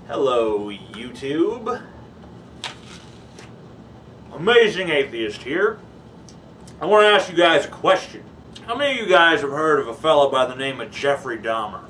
Hello, YouTube. Amazing Atheist here. I want to ask you guys a question. How many of you guys have heard of a fellow by the name of Jeffrey Dahmer?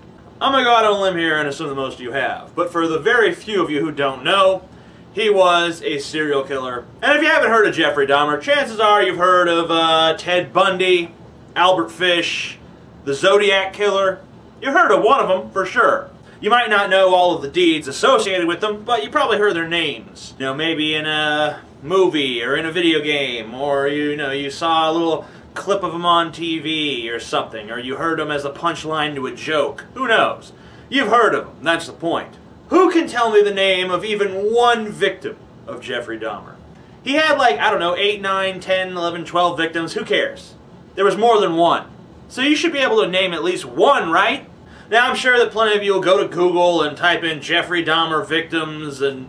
I'm going to go out on a limb here and assume that most of you have. But for the very few of you who don't know, he was a serial killer. And if you haven't heard of Jeffrey Dahmer, chances are you've heard of Ted Bundy, Albert Fish, the Zodiac Killer. You've heard of one of them, for sure. You might not know all of the deeds associated with them, but you probably heard their names. You know, maybe in a movie or in a video game, or you saw a little clip of them on TV or something, or you heard them as a punchline to a joke. Who knows? You've heard of them, that's the point. Who can tell me the name of even one victim of Jeffrey Dahmer? He had like, I don't know, 8, 9, 10, 11, 12 victims, who cares? There was more than one. So you should be able to name at least one, right? Now, I'm sure that plenty of you will go to Google and type in Jeffrey Dahmer victims and,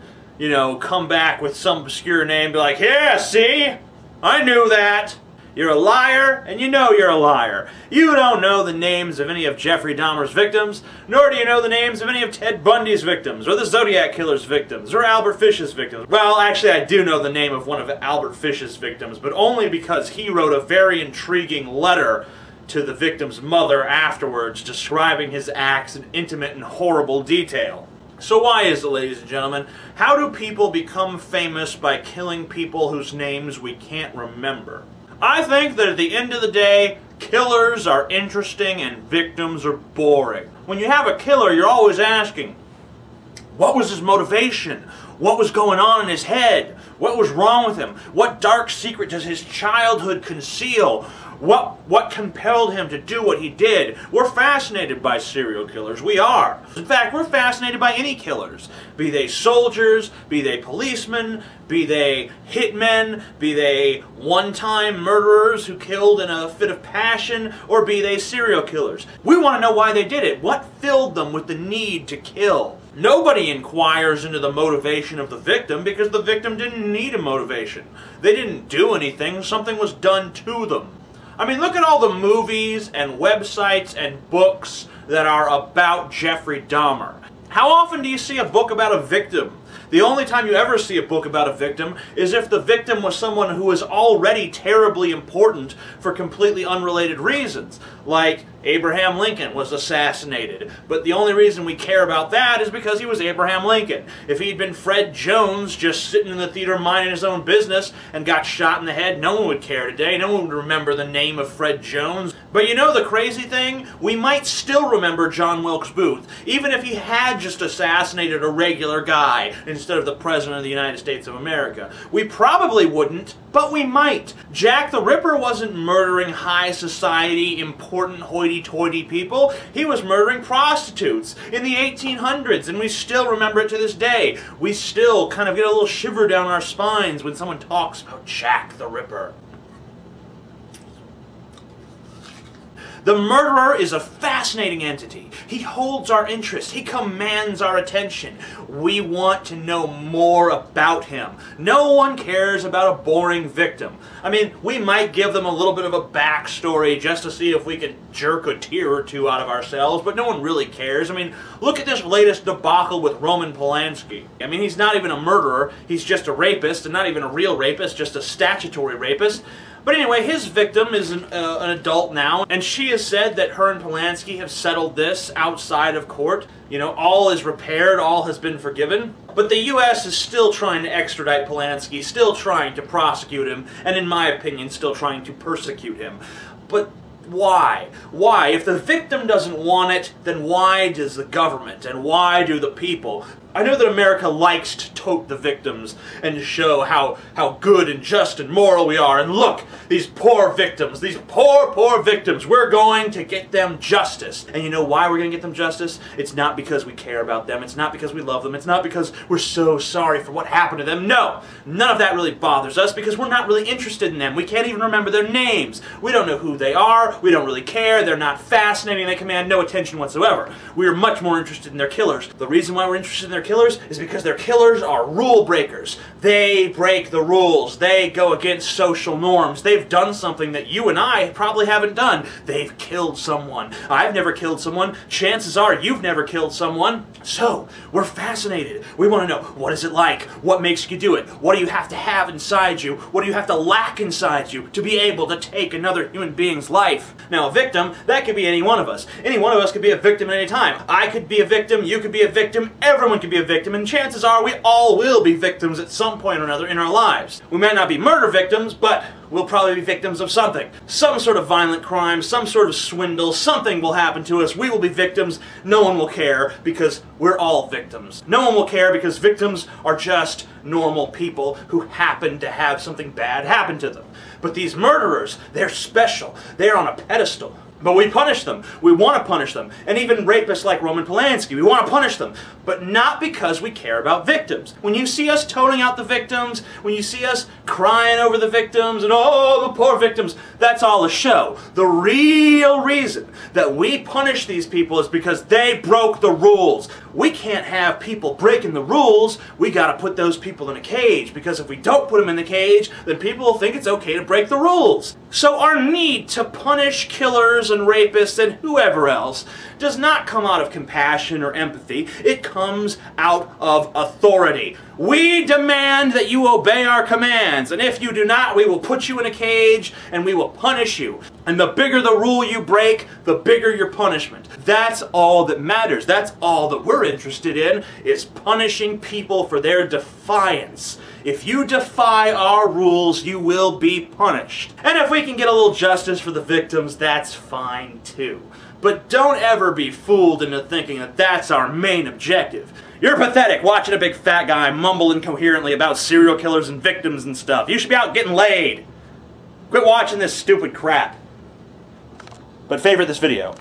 come back with some obscure name and be like, yeah, see? I knew that. You're a liar, and you know you're a liar. You don't know the names of any of Jeffrey Dahmer's victims, nor do you know the names of any of Ted Bundy's victims, or the Zodiac Killer's victims, or Albert Fish's victims. Well, actually, I do know the name of one of Albert Fish's victims, but only because he wrote a very intriguing letter to the victim's mother afterwards, describing his acts in intimate and horrible detail. So why is it, ladies and gentlemen, how do people become famous by killing people whose names we can't remember? I think that at the end of the day, killers are interesting and victims are boring. When you have a killer, you're always asking, what was his motivation? What was going on in his head? What was wrong with him? What dark secret does his childhood conceal? What compelled him to do what he did? We're fascinated by serial killers. We are. In fact, we're fascinated by any killers. Be they soldiers, be they policemen, be they hitmen, be they one-time murderers who killed in a fit of passion, or be they serial killers. We want to know why they did it. What filled them with the need to kill? Nobody inquires into the motivation of the victim because the victim didn't need a motivation. They didn't do anything. Something was done to them. I mean, look at all the movies and websites and books that are about Jeffrey Dahmer. How often do you see a book about a victim? The only time you ever see a book about a victim is if the victim was someone who was already terribly important for completely unrelated reasons. Like Abraham Lincoln was assassinated, but the only reason we care about that is because he was Abraham Lincoln. If he'd been Fred Jones just sitting in the theater minding his own business and got shot in the head, no one would care today. No one would remember the name of Fred Jones. But you know the crazy thing? We might still remember John Wilkes Booth, even if he had just assassinated a regular guy instead of the President of the United States of America. We probably wouldn't, but we might. Jack the Ripper wasn't murdering high society, important hoity-toity people. He was murdering prostitutes in the 1800s, and we still remember it to this day. We still kind of get a little shiver down our spines when someone talks about Jack the Ripper. The murderer is a fascinating entity. He holds our interest. He commands our attention. We want to know more about him. No one cares about a boring victim. I mean, we might give them a little bit of a backstory just to see if we can jerk a tear or two out of ourselves, but no one really cares. I mean, look at this latest debacle with Roman Polanski. I mean, he's not even a murderer. He's just a rapist, and not even a real rapist, just a statutory rapist. But anyway, his victim is an adult now, and she has said that her and Polanski have settled this outside of court. You know, all is repaired, all has been forgiven. But the U.S. is still trying to extradite Polanski, still trying to prosecute him, and in my opinion, still trying to persecute him. But why? Why? If the victim doesn't want it, then why does the government, and why do the people? I know that America likes to tote the victims and to show how good and just and moral we are. And look, these poor victims, these poor victims, we're going to get them justice. And you know why we're going to get them justice? It's not because we care about them. It's not because we love them. It's not because we're so sorry for what happened to them. No, none of that really bothers us because we're not really interested in them. We can't even remember their names. We don't know who they are. We don't really care. They're not fascinating. They command no attention whatsoever. We are much more interested in their killers. The reason why we're interested in their killers is because their killers are rule breakers. They break the rules. They go against social norms. They've done something that you and I probably haven't done. They've killed someone. I've never killed someone. Chances are you've never killed someone. So, we're fascinated. We want to know, what is it like? What makes you do it? What do you have to have inside you? What do you have to lack inside you to be able to take another human being's life? Now, a victim, that could be any one of us. Any one of us could be a victim at any time. I could be a victim, you could be a victim, everyone could be a victim, and chances are we all will be victims at some point or another in our lives. We might not be murder victims, but we'll probably be victims of something. Some sort of violent crime, some sort of swindle, something will happen to us. We will be victims. No one will care because we're all victims. No one will care because victims are just normal people who happen to have something bad happen to them. But these murderers, they're special. They're on a pedestal. But we punish them. We want to punish them. And even rapists like Roman Polanski, we want to punish them. But not because we care about victims. When you see us toning out the victims, when you see us crying over the victims, and oh, the poor victims, that's all a show. The real reason that we punish these people is because they broke the rules. We can't have people breaking the rules. We got to put those people in a cage, because if we don't put them in the cage, then people will think it's okay to break the rules. So our need to punish killers and rapists and whoever else does not come out of compassion or empathy. It comes out of authority. We demand that you obey our commands, and if you do not, we will put you in a cage and we will punish you. And the bigger the rule you break, the bigger your punishment. That's all that matters. That's all that we're interested in, is punishing people for their defiance. If you defy our rules, you will be punished. And if we can get a little justice for the victims, that's fine too. But don't ever be fooled into thinking that that's our main objective. You're pathetic watching a big fat guy mumble incoherently about serial killers and victims and stuff. You should be out getting laid. Quit watching this stupid crap. But favorite this video.